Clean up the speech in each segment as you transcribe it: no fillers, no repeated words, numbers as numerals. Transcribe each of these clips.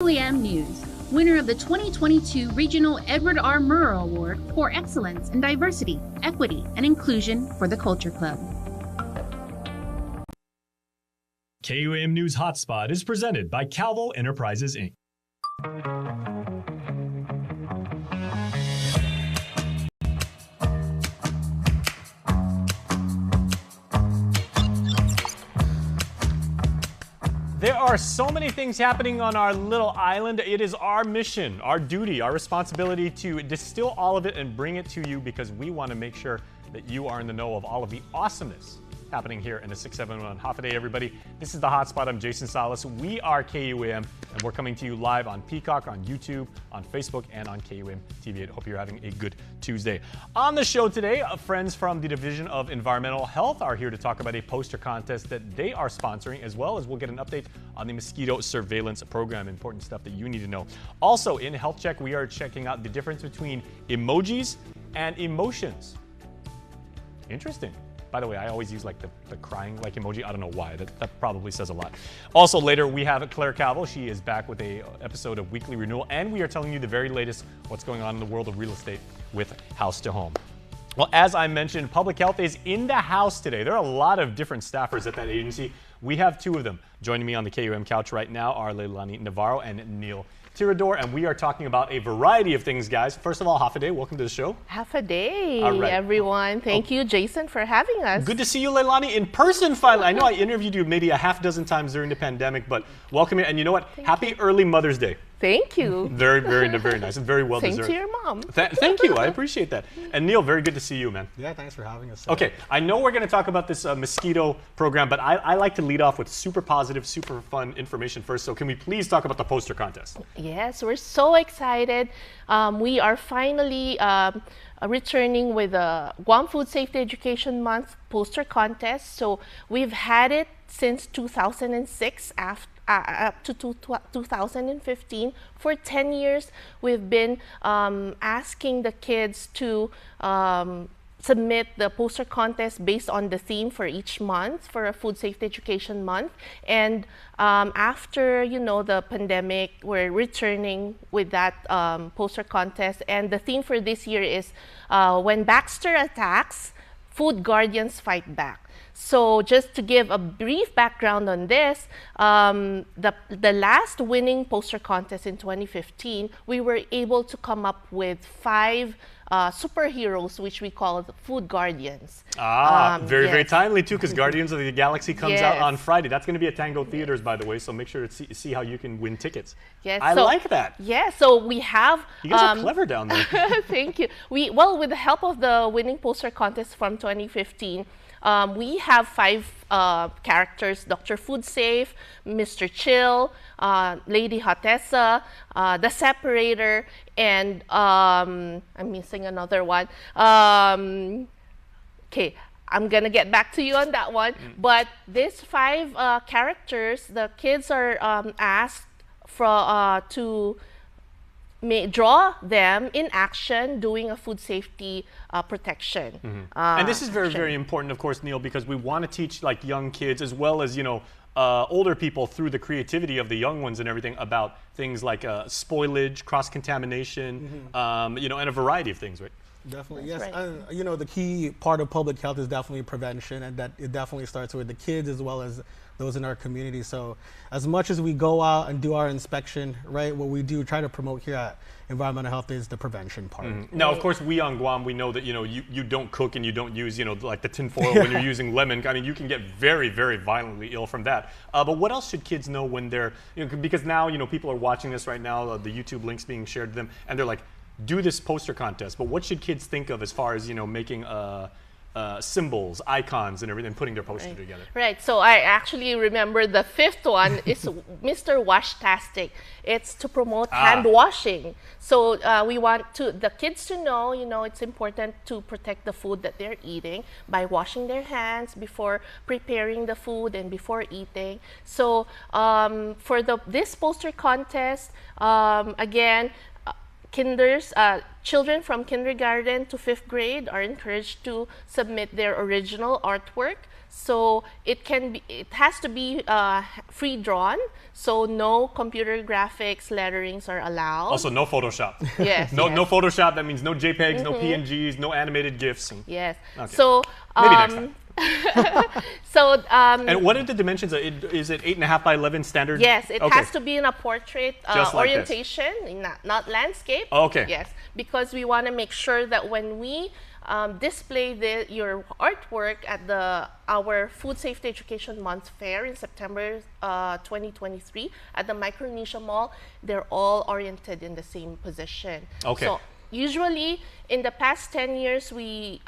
KUAM News, winner of the 2022 Regional Edward R. Murrow Award for Excellence in Diversity, Equity, and Inclusion for the Culture Club. KUAM News Hotspot is presented by Calvo Enterprises, Inc. There are so many things happening on our little island. It is our mission, our duty, our responsibility to distill all of it and bring it to you because we want to make sure that you are in the know of all of the awesomeness happening here in the 671 Half a Day, everybody. This is the Hotspot. I'm Jason Salas. We are KUAM, and we're coming to you live on Peacock, on YouTube, on Facebook, and on KUAM TV. I hope you're having a good Tuesday. On the show today, friends from the Division of Environmental Health are here to talk about a poster contest that they are sponsoring, as well as we'll get an update on the mosquito surveillance program, important stuff that you need to know. Also, in Health Check, we are checking out the difference between emojis and emotions. Interesting. By the way, I always use like the crying like emoji. I don't know why. That probably says a lot. Also later, we have Claire Calvo. She is back with a episode of Weekly Renewal, and we are telling you the very latest what's going on in the world of real estate with House to Home. Well, as I mentioned, Public Health is in the house today. There are a lot of different staffers at that agency. We have two of them. Joining me on the KUM couch right now are Leilani Navarro and Neil Tirador, and we are talking about a variety of things, guys. First of all, Half a Day, welcome to the show. Half a day, right. everyone. Thank you, Jason, for having us. Good to see you, Leilani, in person finally. I know I interviewed you maybe a half dozen times during the pandemic, but welcome here. And you know what? Happy early Mother's Day. Thank you. Very, very, very nice and very well Same deserved. to your mom. Thank you. I appreciate that. And Neil, very good to see you, man. Yeah, thanks for having us. Okay, I know we're going to talk about this mosquito program, but I like to lead off with super positive, super fun information first. So can we please talk about the poster contest? Yes, we're so excited. We are finally returning with the Guam Food Safety Education Month poster contest. So we've had it since 2006 up to 2015. For 10 years, we've been asking the kids to submit the poster contest based on the theme for each month for a Food Safety Education Month. And after, the pandemic, we're returning with that poster contest. And the theme for this year is When Baxter Attacks, Food Guardians Fight Back. So just to give a brief background on this, the last winning poster contest in 2015, we were able to come up with 5 superheroes, which we call the Food Guardians. Very timely too, because Guardians of the Galaxy comes out on Friday. That's going to be at Tango Theaters, by the way, so make sure to see how you can win tickets. Yes, I like that. Yeah, so we have... You guys are clever down there. Thank you. With the help of the winning poster contest from 2015, we have 5 characters: Dr. Food Safe, Mr. Chill, Lady Hotessa, The Separator, and I'm missing another one. Okay, I'm gonna get back to you on that one. But these 5 characters, the kids are asked to draw them in action doing a food safety protection. And this is very, very important, of course, Neil, because we want to teach like young kids as well as, older people through the creativity of the young ones and everything about things like spoilage, cross-contamination, and a variety of things, right? Definitely, That's yes. right. And, the key part of public health is definitely prevention, and that it definitely starts with the kids as well as those in our community. So as much as we go out and do our inspection, right, what we do try to promote here at Environmental Health is the prevention part. Now, of course, we on Guam, we know that, you don't cook and you don't use, like the tinfoil when you're using lemon. I mean, you can get very, very violently ill from that. But what else should kids know when they're, because now, people are watching this right now, the YouTube links being shared to them, and they're like, do this poster contest. But what should kids think of as far as, making symbols, icons, and everything, putting their poster together? Right. So I actually remember the 5th one is Mr. Washtastic. It's to promote hand washing. So we want the kids to know, it's important to protect the food that they're eating by washing their hands before preparing the food and before eating. So for this poster contest, again, children from kindergarten to 5th grade are encouraged to submit their original artwork. So it has to be free drawn, so no computer graphics letterings are allowed. Also, no Photoshop. Yes. No Photoshop. That means no JPEGs, no PNGs, no animated GIFs. Yes. Okay. So maybe next time. So and what are the dimensions? Is it 8.5 by 11 standard? yes, it Okay. has to be in a portrait Just like orientation, not landscape. Oh, okay. Yes, because we want to make sure that when we display your artwork at our Food Safety Education Month fair in September 2023 at the Micronesia Mall, they're all oriented in the same position. Okay. So usually, in the past 10 years, we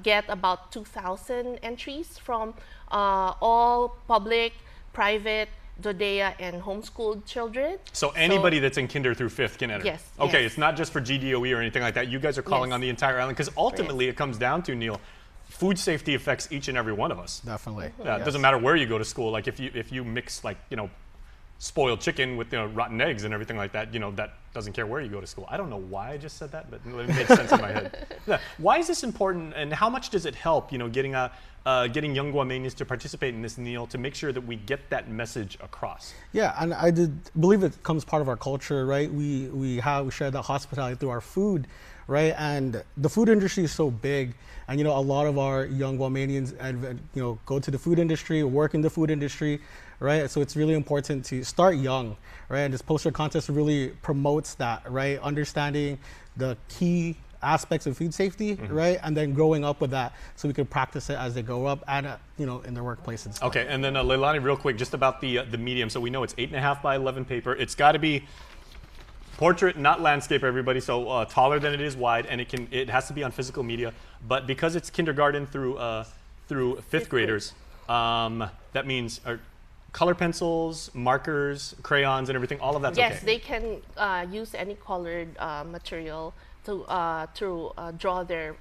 get about 2,000 entries from all public, private, DODEA, and homeschooled children. So anybody that's in kinder through 5th can enter? Yes. Okay, yes. it's not just for GDOE or anything like that. You guys are calling Yes. on the entire island, because ultimately it comes down to, Neil, food safety affects each and every one of us. Definitely. Yeah, it doesn't matter where you go to school. Like if you mix, like, spoiled chicken with rotten eggs and everything like that, that doesn't care where you go to school. I don't know why I just said that, but it makes sense in my head. Yeah. Why is this important, and how much does it help, getting young Guamanians to participate in this, Neil, to make sure that we get that message across? Yeah, and I believe it comes part of our culture, right? We share that hospitality through our food, right? And the food industry is so big, and a lot of our young Guamanians, go to the food industry, work in the food industry, right? So it's really important to start young, right? And this poster contest really promotes that, right? Understanding the key aspects of food safety, right? And then growing up with that, so we can practice it as they grow up and in their workplaces. Okay, and then Leilani, real quick, just about the medium. So we know it's 8.5 by 11 paper. It's got to be portrait, not landscape, everybody. So taller than it is wide, and it has to be on physical media. But because it's kindergarten through 5th graders, that means color pencils, markers, crayons, and everything. All of that's okay. Yes, they can use any colored material to draw their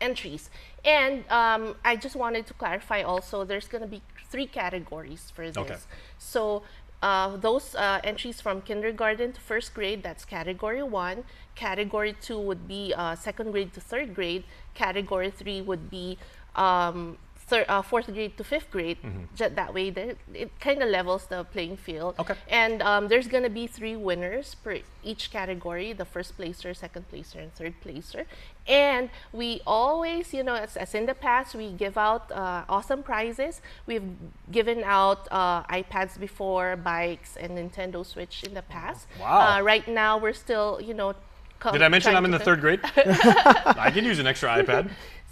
entries. And I just wanted to clarify also, there's going to be 3 categories for this. Okay. So those entries from kindergarten to 1st grade, that's category 1. Category 2 would be 2nd grade to 3rd grade. Category 3 would be 4th grade to 5th grade. That way, it kind of levels the playing field. Okay. And there's going to be 3 winners per each category: the 1st placer, 2nd placer, and 3rd placer. And we always, as in the past, we give out awesome prizes. We've given out iPads before, bikes, and Nintendo Switch in the past. Wow. Right now, we're still, Did I mention I'm in the 3rd grade? I can use an extra iPad.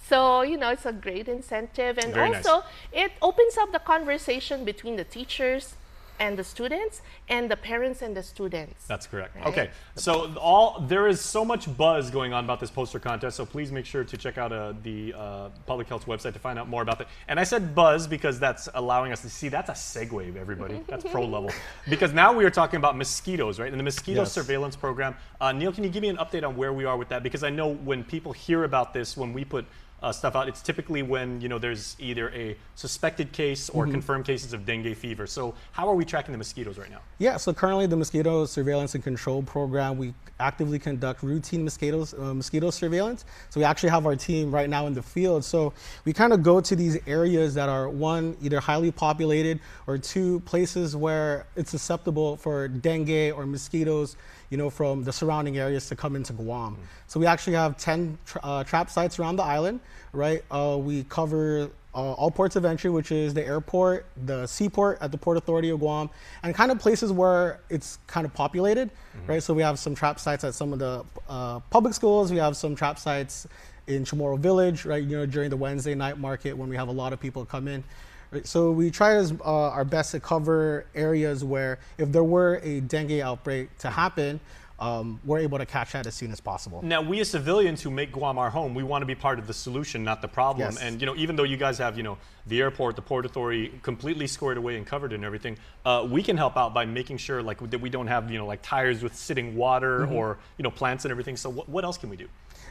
So, it's a great incentive. And Very also, it opens up the conversation between the teachers and the students, and the parents and the students. That's correct. Right? Okay, so there is so much buzz going on about this poster contest, so please make sure to check out the Public Health's website to find out more about that. And I said buzz because that's allowing us to see, that's a segue, everybody. That's pro level. Because now we are talking about mosquitoes, right? And the mosquito surveillance program. Neil, can you give me an update on where we are with that? Because I know when people hear about this, when we put stuff out, it's typically when there's either a suspected case or confirmed cases of dengue fever. So how are we tracking the mosquitoes right now? Yeah, so currently the mosquito surveillance and control program, we actively conduct routine mosquito surveillance. So we actually have our team right now in the field. So we kind of go to these areas that are, 1, either highly populated, or 2, places where it's susceptible for dengue or mosquitoes, from the surrounding areas to come into Guam. So we actually have 10 trap sites around the island, right? We cover all ports of entry, which is the airport, the seaport at the Port Authority of Guam, and kind of places where it's kind of populated, right? So we have some trap sites at some of the public schools. We have some trap sites in Chamorro Village, right? During the Wednesday night market when we have a lot of people come in. Right? So we try our best to cover areas where if there were a dengue outbreak to happen, we're able to catch that as soon as possible. Now, we as civilians who make Guam our home, we want to be part of the solution, not the problem. Yes. And even though you guys have the airport, the Port Authority completely squared away and covered and everything, we can help out by making sure that we don't have like tires with sitting water or plants and everything. So what else can we do?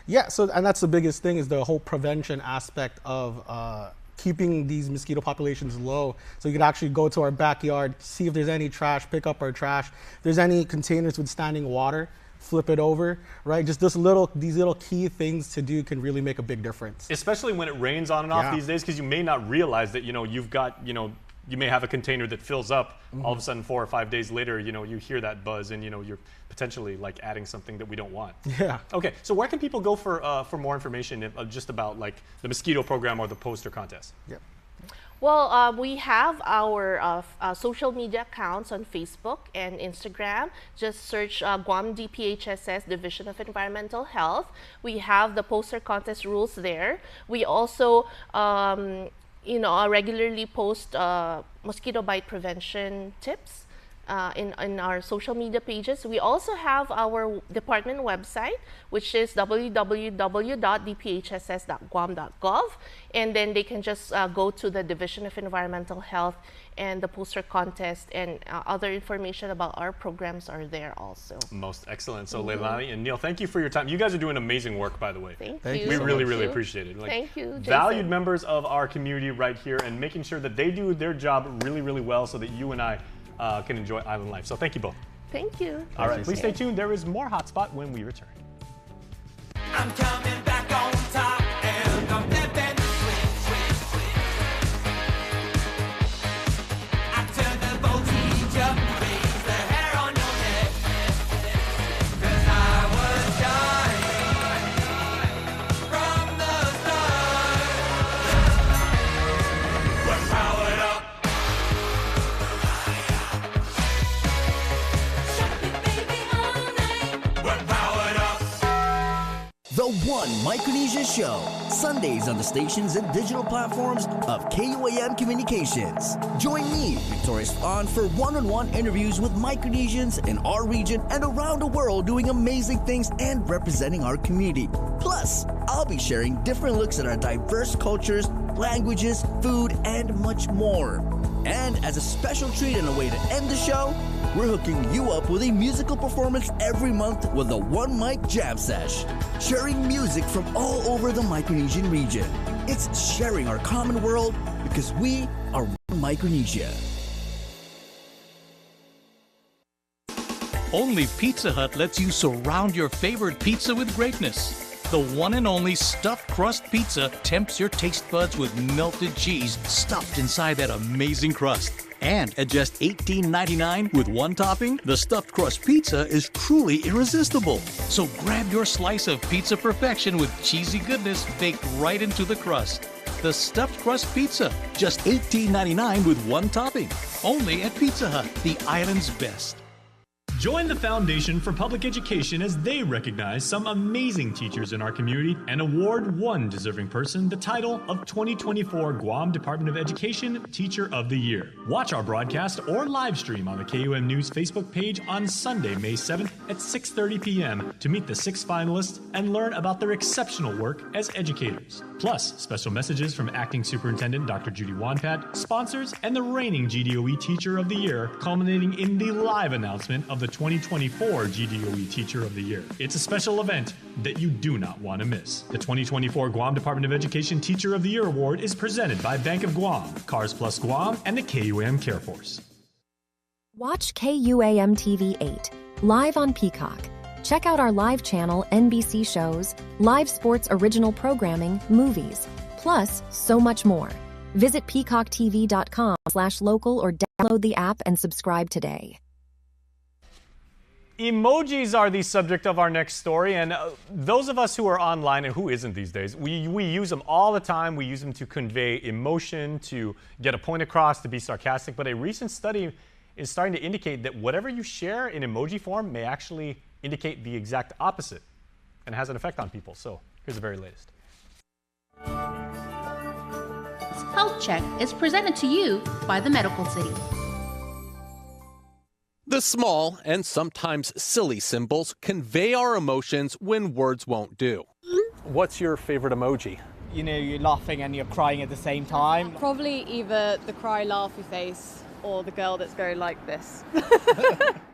Yeah, and that's the biggest thing, is the whole prevention aspect of keeping these mosquito populations low. So you could actually go to our backyard, see if there's any trash, pick up our trash. If there's any containers with standing water, flip it over, right? Just these little key things to do can really make a big difference. Especially when it rains on and off Yeah. these days, because you may not realize that, you've got, you may have a container that fills up. All of a sudden, 4 or 5 days later, you hear that buzz, and you're potentially like adding something that we don't want. Yeah. Okay, so where can people go for more information just about like the mosquito program or the poster contest? Yeah. Well, we have our social media accounts on Facebook and Instagram. Just search Guam DPHSS Division of Environmental Health. We have the poster contest rules there. We also regularly post mosquito bite prevention tips in our social media pages. We also have our department website, which is www.dphss.guam.gov, and then they can just go to the Division of Environmental Health, and the poster contest and other information about our programs are there also. Most excellent. So Leilani and Neil, thank you for your time. You guys are doing amazing work, by the way. Thank Thank you. you We so really, much. really appreciate it. Thank you, Jason. Valued members of our community right here, and making sure that they do their job really, really well so that you and I can enjoy island life. So thank you both. Thank you. All right, please stay tuned. There is more HotSpot when we return. I'm coming back on top and I'm flipping switch. I turn the voltage up, raise the hair on your neck. 'Cause I was dying from the start. We're powered up. We're powered up. The One Micronesia Show, Sundays on the stations and digital platforms of KUAM Communications. Join me, Victoria Swan, for one-on-one interviews with Micronesians in our region and around the world doing amazing things and representing our community. Plus, I'll be sharing different looks at our diverse cultures, languages, food, and much more. And as a special treat and a way to end the show, we're hooking you up with a musical performance every month with a One Mic Jam Sesh, sharing music from all over the Micronesian region. It's sharing our common world because we are One Micronesia. Only Pizza Hut lets you surround your favorite pizza with greatness. The one and only stuffed crust pizza tempts your taste buds with melted cheese stuffed inside that amazing crust. And at just $18.99 with one topping, the stuffed crust pizza is truly irresistible. So grab your slice of pizza perfection with cheesy goodness baked right into the crust. The stuffed crust pizza, just $18.99 with one topping. Only at Pizza Hut, the island's best. Join the Foundation for Public Education as they recognize some amazing teachers in our community and award one deserving person the title of 2024 Guam Department of Education Teacher of the Year. Watch our broadcast or live stream on the KUM News Facebook page on Sunday, May 7th at 6:30 p.m. to meet the 6 finalists and learn about their exceptional work as educators. Plus, special messages from Acting Superintendent Dr. Judy Wanpat, sponsors, and the reigning GDOE Teacher of the Year, culminating in the live announcement of the 2024 GDOE Teacher of the Year. It's a special event that you do not want to miss. The 2024 Guam Department of Education Teacher of the Year Award is presented by Bank of Guam, Cars Plus Guam, and the KUAM Care Force. Watch KUAM TV 8 live on Peacock. Check out our live channel NBC shows, live sports original programming, movies, plus so much more. Visit peacocktv.com/local or download the app and subscribe today. Emojis are the subject of our next story, and those of us who are online, and who isn't these days, we use them all the time. We use them to convey emotion, to get a point across, to be sarcastic, but a recent study is starting to indicate that whatever you share in emoji form may actually indicate the exact opposite and has an effect on people. So here's the very latest. Health Check is presented to you by the Medical City. The small and sometimes silly symbols convey our emotions when words won't do. What's your favorite emoji? You know, you're laughing and you're crying at the same time. Probably either the cry laughy face or the girl that's going like this.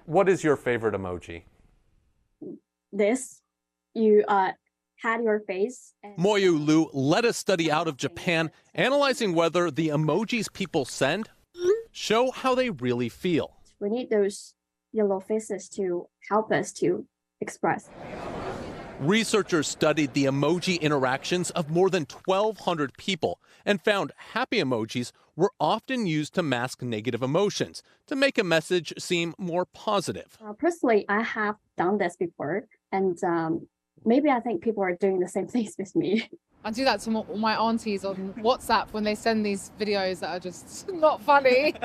What is your favorite emoji? This, you had your face. Moyu Lu led a study out of Japan analyzing whether the emojis people send show how they really feel. We need those yellow faces to help us to express. Researchers studied the emoji interactions of more than 1,200 people and found happy emojis were often used to mask negative emotions, to make a message seem more positive. Personally, I have done this before, and maybe I think people are doing the same things with me. I do that to my aunties on WhatsApp when they send these videos that are just not funny.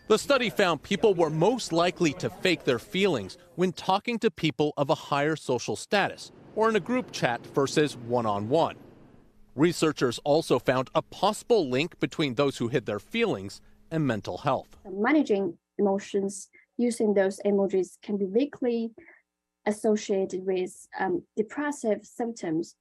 The study found people were most likely to fake their feelings when talking to people of a higher social status or in a group chat versus one-on-one. Researchers also found a possible link between those who hid their feelings and mental health. Managing emotions using those emojis can be weakly associated with depressive symptoms.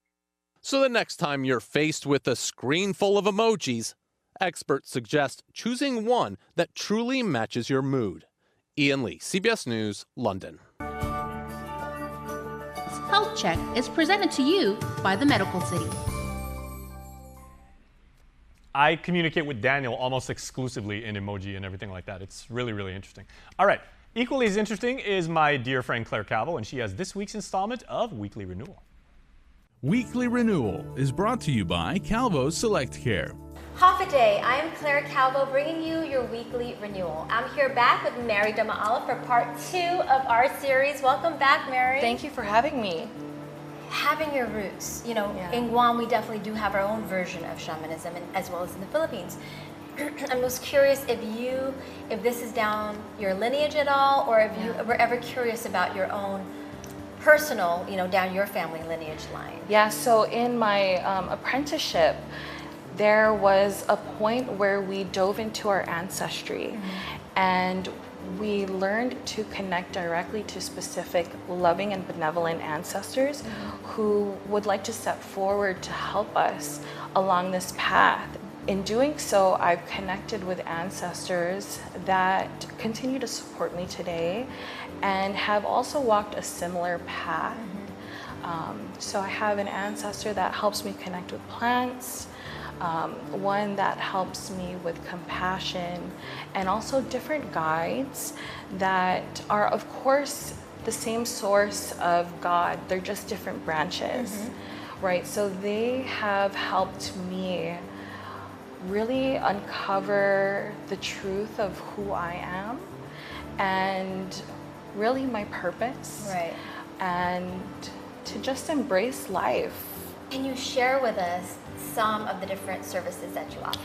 So the next time you're faced with a screen full of emojis, experts suggest choosing one that truly matches your mood. Ian Lee, CBS News, London. Health Check is presented to you by the Medical City. I communicate with Daniel almost exclusively in emoji and everything like that. It's really, really interesting. All right. Equally as interesting is my dear friend Claire Calvo, and she has this week's installment of Weekly Renewal. Weekly Renewal is brought to you by Calvo's Select Care. Half a day, I am Claire Calvo bringing you your weekly renewal. I'm here back with Mary Dama'ala for part 2 of our series. Welcome back, Mary. Thank you for having me. Having your roots, you know, in Guam we definitely do have our own version of shamanism, and as well as in the Philippines. I was curious if this is down your lineage at all, or if you were ever curious about your own personal, down your family lineage line. Yeah, so in my apprenticeship, there was a point where we dove into our ancestry and we learned to connect directly to specific loving and benevolent ancestors who would like to step forward to help us along this path. In doing so, I've connected with ancestors that continue to support me today and have also walked a similar path. So I have an ancestor that helps me connect with plants, one that helps me with compassion, and also different guides that are, of course, the same source of God. They're just different branches, right? So they have helped me really uncover the truth of who I am and really my purpose. Right. And to just embrace life. Can you share with us some of the different services that you offer?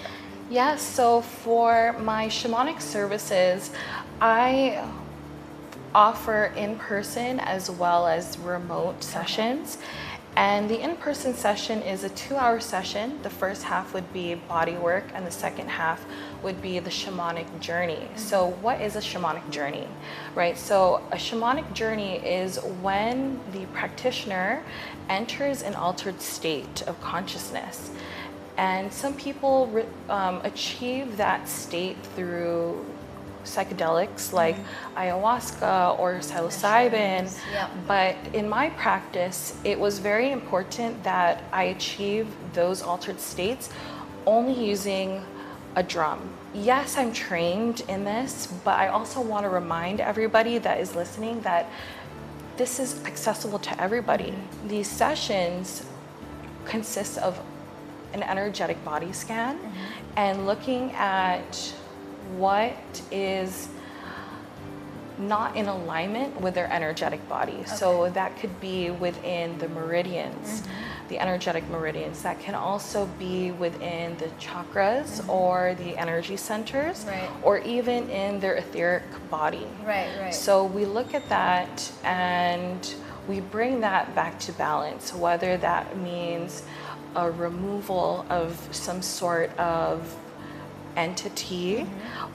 Yes, so for my shamanic services, I offer in-person as well as remote sessions. And the in-person session is a 2-hour session. The first half would be body work and the second half would be the shamanic journey. So what is a shamanic journey, right? So a shamanic journey is when the practitioner enters an altered state of consciousness. And some people achieve that state through psychedelics like ayahuasca or psilocybin. But in my practice, it was very important that I achieve those altered states only using a drum. Yes, I'm trained in this, but I also want to remind everybody that is listening that this is accessible to everybody. These sessions consist of an energetic body scan and looking at what is not in alignment with their energetic body. So that could be within the meridians, the energetic meridians. That can also be within the chakras or the energy centers, or even in their etheric body. So we look at that and we bring that back to balance, whether that means a removal of some sort of entity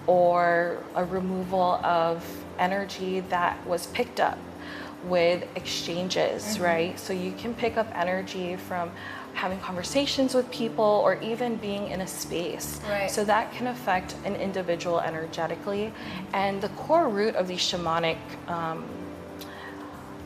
or a removal of energy that was picked up with exchanges, right? So you can pick up energy from having conversations with people or even being in a space. So that can affect an individual energetically. And the core root of these shamanic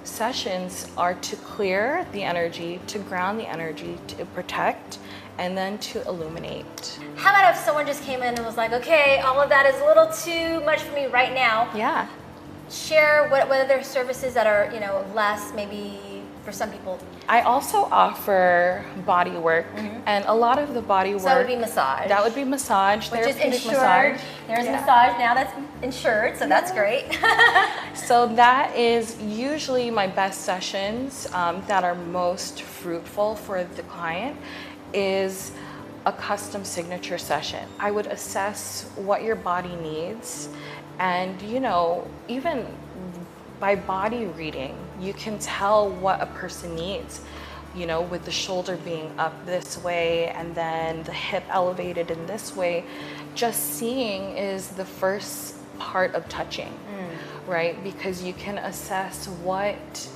sessions are to clear the energy, to ground the energy, to protect, and then to illuminate. How about if someone just came in and was like, okay, all of that is a little too much for me right now. share what other services that are, less maybe for some people? I also offer body work, and a lot of the body work. So that would be massage. That would be massage, Which is therapeutic insured. massage. There's massage now that's insured, so that's great. So that is usually my best sessions that are most fruitful for the client is a custom signature session. I would assess what your body needs, and even by body reading, you can tell what a person needs. With the shoulder being up this way and then the hip elevated in this way, just seeing is the first part of touching, right? Because you can assess what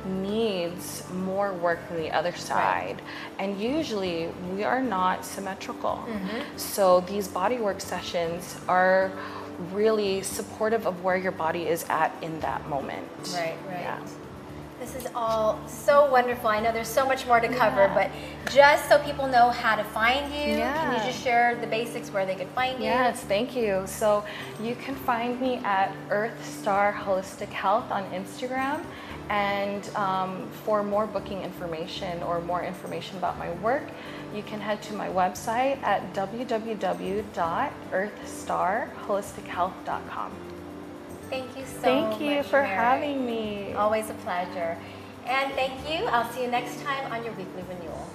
needs more work than the other side. And usually we are not symmetrical. So these bodywork sessions are really supportive of where your body is at in that moment. Right. Yeah. This is all so wonderful. I know there's so much more to cover, but just so people know how to find you, can you just share the basics where they could find you? Yes, thank you. So you can find me at Earth Star Holistic Health on Instagram. And for more booking information or more information about my work, you can head to my website at www.earthstarholistichealth.com. Thank you so much. Thank you for Mary. having me. Always a pleasure. And thank you. I'll see you next time on your weekly renewal.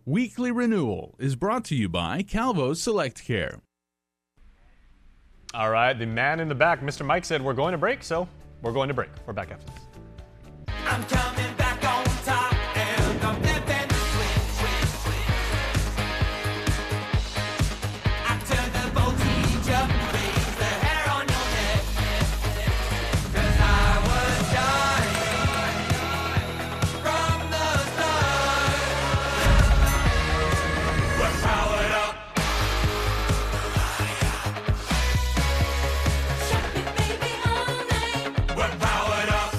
Weekly Renewal is brought to you by Calvo's Select Care. All right, the man in the back, Mr. Mike, said we're going to break, so we're going to break. We're back after this. I'm coming back on top and I'm flipping the switch. I turn the voltage up, raise the hair on your neck. 'Cause I was dying from the start. We're powered up. We're powered up.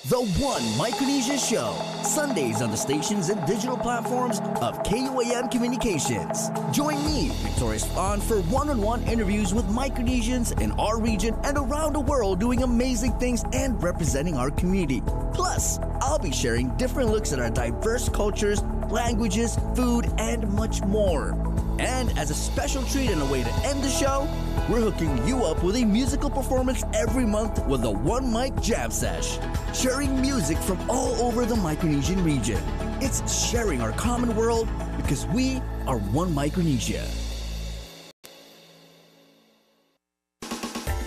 The One Micronesia Show, Sundays on the stations and digital platforms of KUAM Communications. Join me, Victoria Swan, for one-on-one interviews with Micronesians in our region and around the world doing amazing things and representing our community. Plus, I'll be sharing different looks at our diverse cultures, languages, food, and much more. And as a special treat and a way to end the show, we're hooking you up with a musical performance every month with a One Mic Jam Sesh, sharing music from all over the Micronesian region. It's sharing our common world because we are One Micronesia.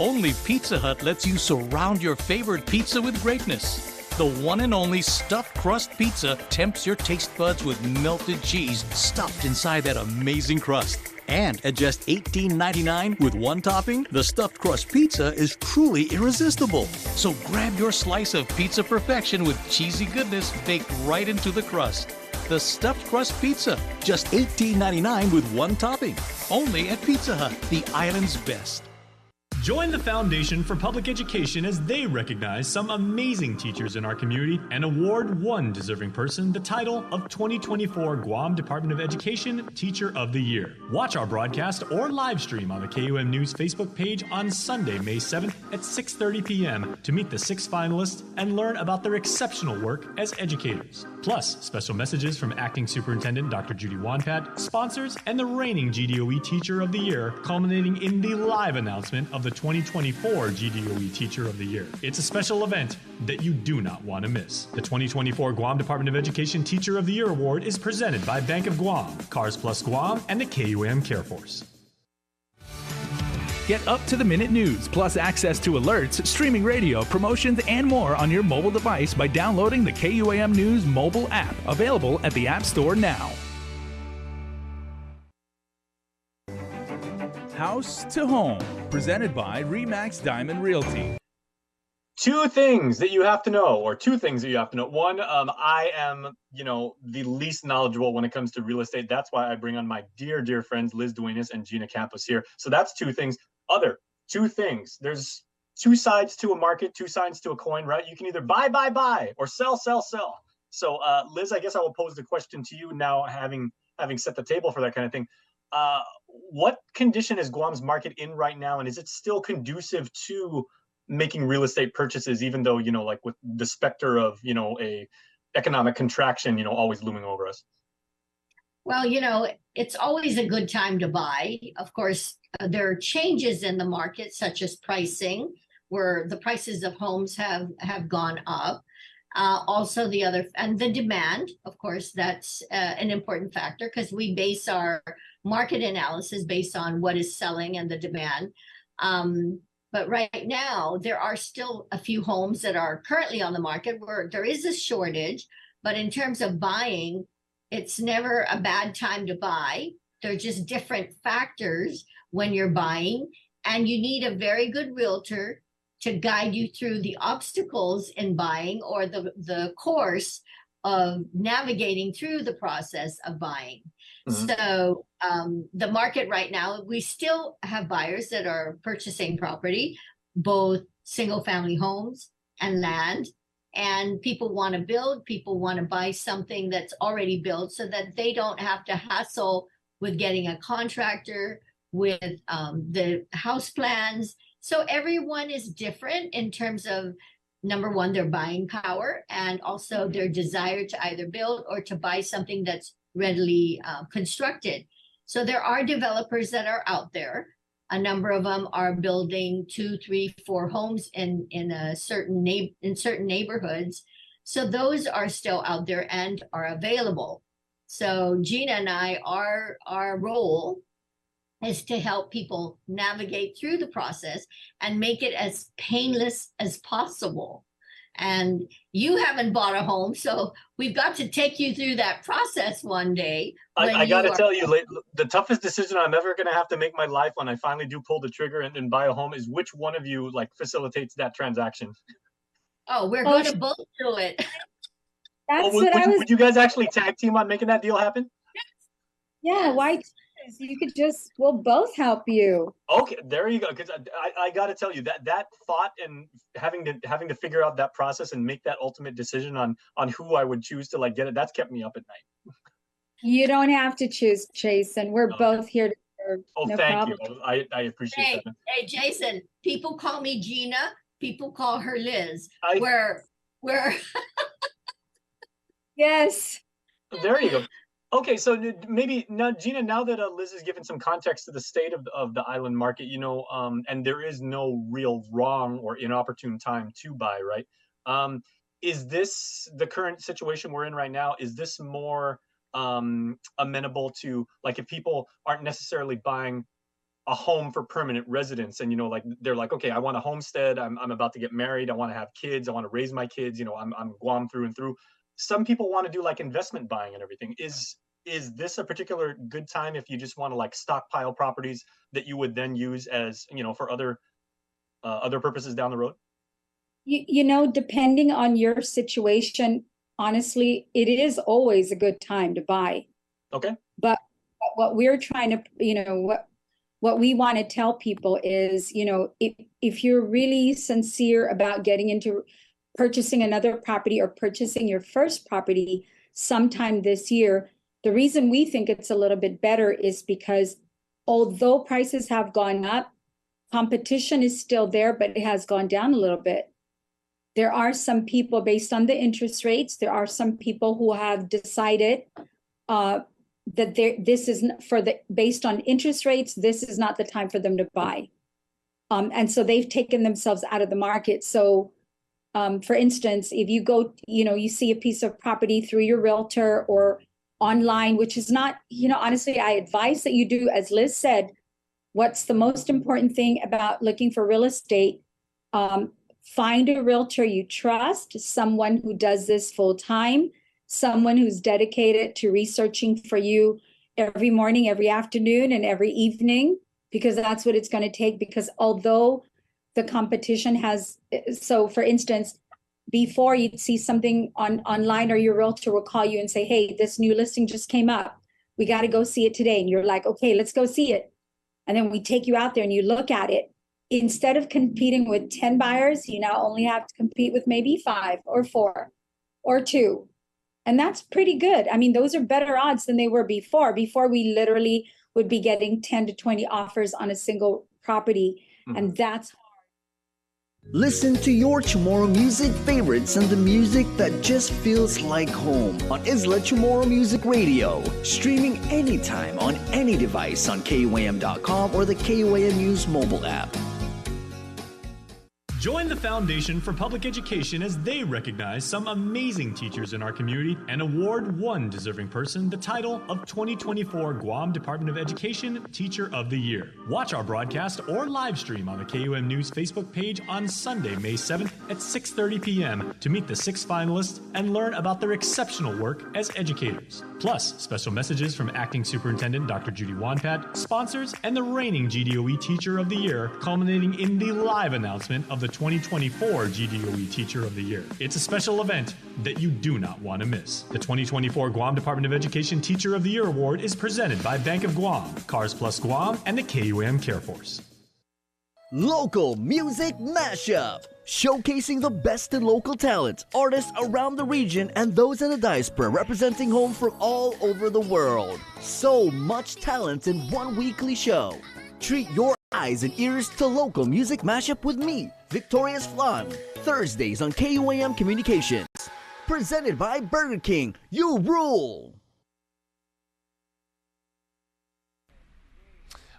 Only Pizza Hut lets you surround your favorite pizza with greatness. The one and only stuffed crust pizza tempts your taste buds with melted cheese stuffed inside that amazing crust. And at just $18.99 with one topping, the stuffed crust pizza is truly irresistible. So grab your slice of pizza perfection with cheesy goodness baked right into the crust. The stuffed crust pizza, just $18.99 with one topping. Only at Pizza Hut, the island's best. Join the Foundation for Public Education as they recognize some amazing teachers in our community and award one deserving person the title of 2024 Guam Department of Education Teacher of the Year. Watch our broadcast or live stream on the KUM News Facebook page on Sunday, May 7th at 6:30 p.m. to meet the 6 finalists and learn about their exceptional work as educators. Plus, special messages from Acting Superintendent Dr. Judy Wanpat, sponsors, and the reigning GDOE Teacher of the Year, culminating in the live announcement of the 2024 GDOE Teacher of the Year. It's a special event that you do not want to miss. The 2024 Guam Department of Education Teacher of the Year Award is presented by Bank of Guam, Cars Plus Guam, and the KUAM Care Force. Get up-to-the-minute news, plus access to alerts, streaming radio, promotions, and more on your mobile device by downloading the KUAM News mobile app, available at the App Store now. House to Home, presented by Remax Diamond Realty. Two things that you have to know. One, I am, the least knowledgeable when it comes to real estate. That's why I bring on my dear, dear friends, Liz Duenas and Gina Campos here. So that's two things. Other two things. There's two sides to a market, two sides to a coin, right? You can either buy, or sell, sell. So, Liz, I guess I will pose the question to you now, having set the table for that kind of thing. what condition is Guam's market in right now, and is it still conducive to making real estate purchases, even though, like with the specter of, a economic contraction, always looming over us? Well, it's always a good time to buy. Of course, there are changes in the market, such as pricing, where the prices of homes have gone up. Also, the demand, of course, that's an important factor because we base our market analysis based on what is selling and the demand. But right now, there are still a few homes that are currently on the market where there is a shortage. But in terms of buying, it's never a bad time to buy. They're just different factors when you're buying, and you need a very good realtor to guide you through the obstacles in buying or the course of navigating through the process of buying. Mm-hmm. So the market right now, we still have buyers that are purchasing property, both single family homes and land. And people want to build, people want to buy something that's already built so that they don't have to hassle with getting a contractor, with the house plans. So everyone is different in terms of, number one, their buying power, and also their desire to either build or to buy something that's readily constructed. So there are developers that are out there. A number of them are building 2, 3, 4 homes in certain neighborhoods. So those are still out there and are available. So Gina and I, our role is to help people navigate through the process and make it as painless as possible. And you haven't bought a home, so we've got to take you through that process one day. I got to tell you, the toughest decision I'm ever going to have to make in my life when I finally do pull the trigger and buy a home is which one of you facilitates that transaction. Oh, we're going to both do it. That's would you guys actually tag team on making that deal happen? Yeah, why? We'll both help you. Okay, there you go. Because I got to tell you that thought and having to figure out that process and make that ultimate decision on who I would choose to get it, that's kept me up at night. You don't have to choose, Jason. We're both here to serve. Oh, no thank problem. you. I appreciate that. Hey, Jason, people call me Gina. People call her Liz. Yes. There you go. Okay, so maybe now, Gina, now that Liz has given some context to the state of the island market, and there is no real wrong or inopportune time to buy, right? Is this the current situation we're in right now? Is this more amenable to, if people aren't necessarily buying a home for permanent residence and, they're like, okay, I want a homestead. I'm about to get married. I want to have kids. I want to raise my kids. I'm Guam through and through. Some people want to do investment buying and everything. Is this a particular good time if you just want to stockpile properties that you would then use as, for other purposes down the road? Depending on your situation, honestly, it is always a good time to buy. Okay. But what we're trying to, what we want to tell people is, if you're really sincere about getting into purchasing another property or purchasing your first property sometime this year, the reason we think it's a little bit better is because although prices have gone up, competition is still there, but it has gone down a little bit. There are some people, based on the interest rates, there are some people who have decided that this is based on interest rates, this is not the time for them to buy. And so they've taken themselves out of the market. So for instance, if you go, you see a piece of property through your realtor or online, which is not, honestly, I advise that you do, as Liz said, what's the most important thing about looking for real estate? Find a realtor you trust, someone who does this full time, someone who's dedicated to researching for you every morning, every afternoon, and every evening, because that's what it's going to take. Because although the competition has, so for instance, before you'd see something online or your realtor will call you and say, hey, this new listing just came up. We got to go see it today. And you're like, okay, let's go see it. And then we take you out there and you look at it. Instead of competing with 10 buyers, you now only have to compete with maybe 5 or 4 or 2. And that's pretty good. I mean, those are better odds than they were before. Before we literally would be getting 10 to 20 offers on a single property. And that's Listen to your Chamorro music favorites and the music that just feels like home on Isla Chamorro Music Radio. Streaming anytime on any device on KUAM.com or the KUAM News mobile app. Join the Foundation for Public Education as they recognize some amazing teachers in our community and award one deserving person the title of 2024 Guam Department of Education Teacher of the Year. Watch our broadcast or live stream on the KUM News Facebook page on Sunday, May 7th at 6:30 p.m. to meet the 6 finalists and learn about their exceptional work as educators. Plus, special messages from Acting Superintendent Dr. Judy Wanpat, sponsors, and the reigning GDOE Teacher of the Year, culminating in the live announcement of the 2024 GDOE Teacher of the Year. It's a special event that you do not want to miss. The 2024 Guam Department of Education Teacher of the Year Award is presented by Bank of Guam, Cars Plus Guam, and the KUAM Care Force. Local Music Mashup, showcasing the best in local talent, artists around the region, and those in the diaspora representing home from all over the world. So much talent in one weekly show. Treat your eyes and ears to Local Music Mashup with me, Victorious Flan, Thursdays on KUAM Communications. Presented by Burger King. You rule!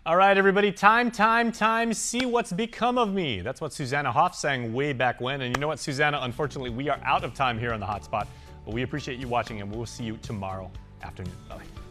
All right, everybody, time, see what's become of me. That's what Susanna Hoff sang way back when. And you know what, Susanna, unfortunately, we are out of time here on the Hotspot. But we appreciate you watching, and we'll see you tomorrow afternoon. Bye.